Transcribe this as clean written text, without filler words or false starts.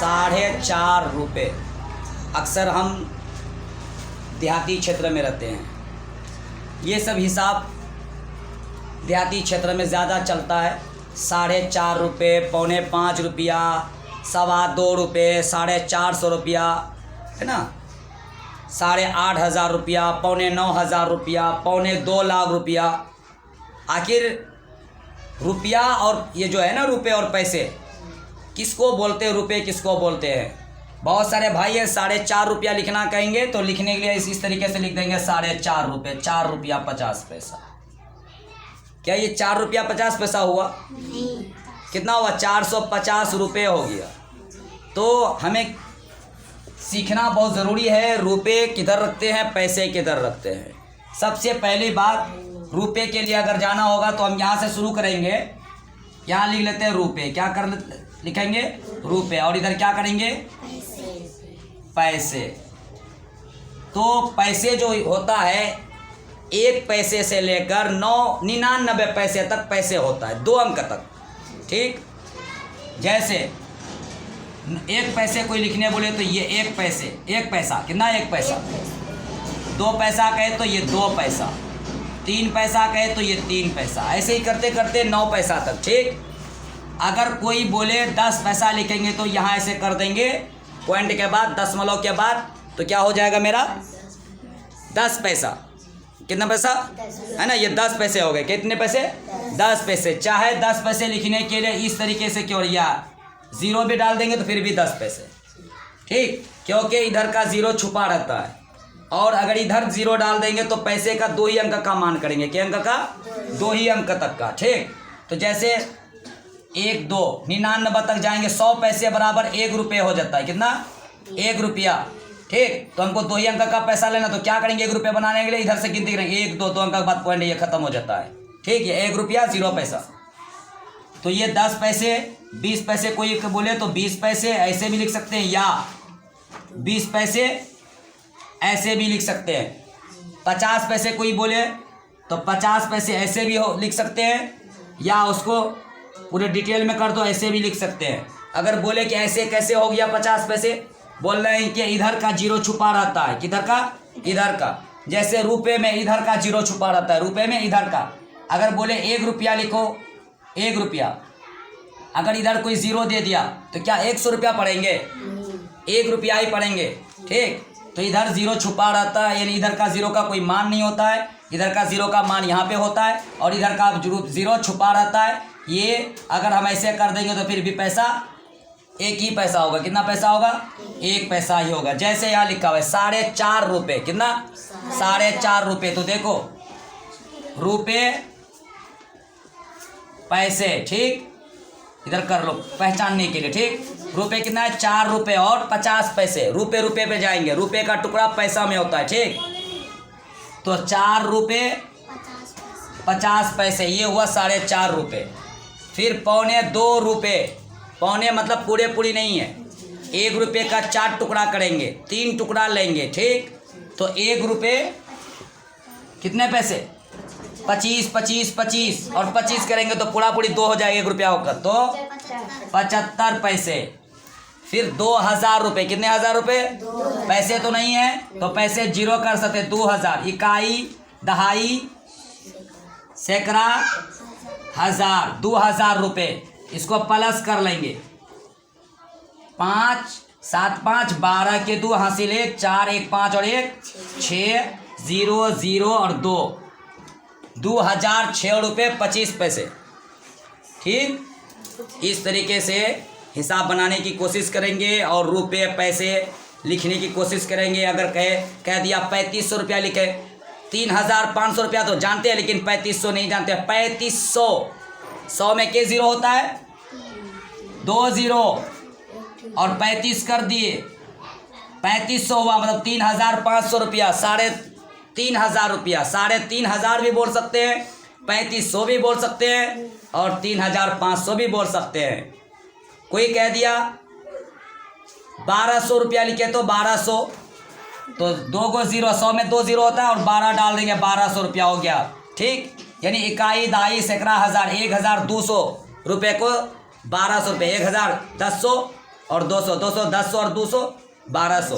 ₹4.5। अक्सर हम देहाती क्षेत्र में रहते हैं, ये सब हिसाब देहाती क्षेत्र में ज़्यादा चलता है। ₹4.5, ₹4.25, ₹2.25, ₹450 है ना, ₹8,500, ₹9,500, ₹2,00,000। आखिर रुपया और ये जो है ना, रुपए और पैसे किसको बोलते हैं, रुपए किसको बोलते हैं? बहुत सारे भाई है ₹4.5 लिखना कहेंगे तो लिखने के लिए इस तरीके से लिख देंगे ₹4.5, ₹4.50। क्या ये ₹4.50 हुआ? नहीं। कितना हुआ? ₹450 हो गया। तो हमें सीखना बहुत ज़रूरी है, रुपए किधर रखते हैं, पैसे किधर रखते हैं। सबसे पहली बात, रुपए के लिए अगर जाना होगा तो हम यहाँ से शुरू करेंगे। यहाँ लिख लेते हैं रुपए, क्या लिखेंगे? रुपए। और इधर क्या करेंगे? पैसे। तो पैसे जो होता है 1 पैसे से लेकर 99 पैसे तक पैसे होता है, 2 अंक तक। ठीक, जैसे 1 पैसे कोई लिखने बोले तो ये 1 पैसे, 1 पैसा कितना? 1 पैसा। 2 पैसा कहे तो ये 2 पैसा। 3 पैसा कहे तो ये 3 पैसा। ऐसे ही करते करते 9 पैसा तक। ठीक, अगर कोई बोले 10 पैसा लिखेंगे तो यहाँ ऐसे कर देंगे, पॉइंट के बाद, दशमलव के बाद, तो क्या हो जाएगा मेरा? 10 पैसा। कितना पैसा है ना, ये 10 पैसे हो गए। कितने पैसे? 10 पैसे। चाहे 10 पैसे लिखने के लिए इस तरीके से क्यों, या 0 भी डाल देंगे तो फिर भी 10 पैसे। ठीक, क्योंकि इधर का 0 छुपा रहता है। और अगर इधर 0 डाल देंगे तो पैसे का 2 ही अंक का मान करेंगे। क्या अंक का? 2 ही अंक तक का। ठीक, तो जैसे 1, 2, 99 तक जाएंगे, 100 पैसे बराबर 1 रुपये हो जाता है। कितना? 1 रुपया। ठीक, तो हमको 2 ही अंक का पैसा लेना, तो क्या करेंगे? 1 रुपया बनाने के लिए इधर से गिनती करेंगे, 1, 2, 2 अंक के बाद पॉइंट ये खत्म हो जाता है। ठीक, ये 1 रुपया 0 पैसा। तो ये 10 पैसे, 20 पैसे कोई बोले तो 20 पैसे ऐसे भी लिख सकते हैं, या 20 पैसे ऐसे भी लिख सकते हैं। 50 पैसे कोई बोले तो 50 पैसे ऐसे भी लिख सकते हैं, या उसको पूरे डिटेल में कर दो, ऐसे भी लिख सकते हैं। अगर बोले कि ऐसे कैसे हो गया 50 पैसे, बोल रहे हैं कि इधर का 0 छुपा रहता है। किधर का? इधर का। जैसे रुपए में इधर का 0 छुपा रहता है, रुपए में इधर का। अगर बोले 1 रुपया लिखो, 1 रुपया, अगर इधर कोई 0 दे दिया तो क्या 100 रुपया पढ़ेंगे? 1 रुपया ही पढ़ेंगे। ठीक, तो इधर 0 छुपा रहता है, यानी इधर का 0 का कोई मान नहीं होता है, इधर का 0 का मान यहाँ पे होता है, और इधर का 0 छुपा रहता है। ये अगर हम ऐसे कर देंगे तो फिर भी पैसा 1 ही पैसा होगा। कितना पैसा होगा? 1 पैसा ही होगा। जैसे यहाँ लिखा हुआ है ₹4.5। कितना? ₹4.5। तो देखो, रुपए, पैसे। ठीक, इधर कर लो पहचानने के लिए। ठीक, रुपए कितना है? ₹4 और 50 पैसे। रुपए रुपए पे जाएंगे, रुपए का टुकड़ा पैसा में होता है। ठीक, तो ₹4.50, ये हुआ ₹4.5। फिर ₹2.25। पौने मतलब पूरी नहीं है, 1 रुपये का 4 टुकड़ा करेंगे, 3 टुकड़ा लेंगे। ठीक, तो 1 रुपये कितने पैसे? 25, 25, 25 और 25 करेंगे तो पूरी 2 हो जाएगा, 1 रुपया होगा तो 75 पैसे। फिर 2000 रुपये। कितने हजार रुपये? पैसे तो नहीं है तो पैसे 0 कर सकते। 2000, इकाई, दहाई, सैकड़ा, हजार, 2000 रुपये। इसको प्लस कर लेंगे, 5, 7, 5, 12 के 2 हासिल 1, 4, 1, 5 और 1, 6, 0, 0 और 2, 2006 रुपये 25 पैसे। ठीक, इस तरीके से हिसाब बनाने की कोशिश करेंगे और रुपये पैसे लिखने की कोशिश करेंगे। अगर कह दिया 3500 रुपया लिखे, 3500 रुपया तो जानते हैं, लेकिन 3500 नहीं जानते। 3500, 100 में के 0 होता है? 2 0 और 35 कर दिए, 3500 हुआ, मतलब 3500 रुपया, 3500 रुपया। 3500 भी बोल सकते हैं, 3500 भी बोल सकते हैं और 3500 भी बोल सकते हैं। कोई कह दिया 1200 रुपया लिखे तो 1200, तो 2 को 0, 100 में 2 0 होता है और 12 डाल देंगे, 1200 रुपया हो गया। ठीक, यानी इकाई, दहाई, सैकड़ा, हजार, 1200 रुपये को 1200 रुपये, 1000, 1000 और 200, 200, 10 और 200 1200,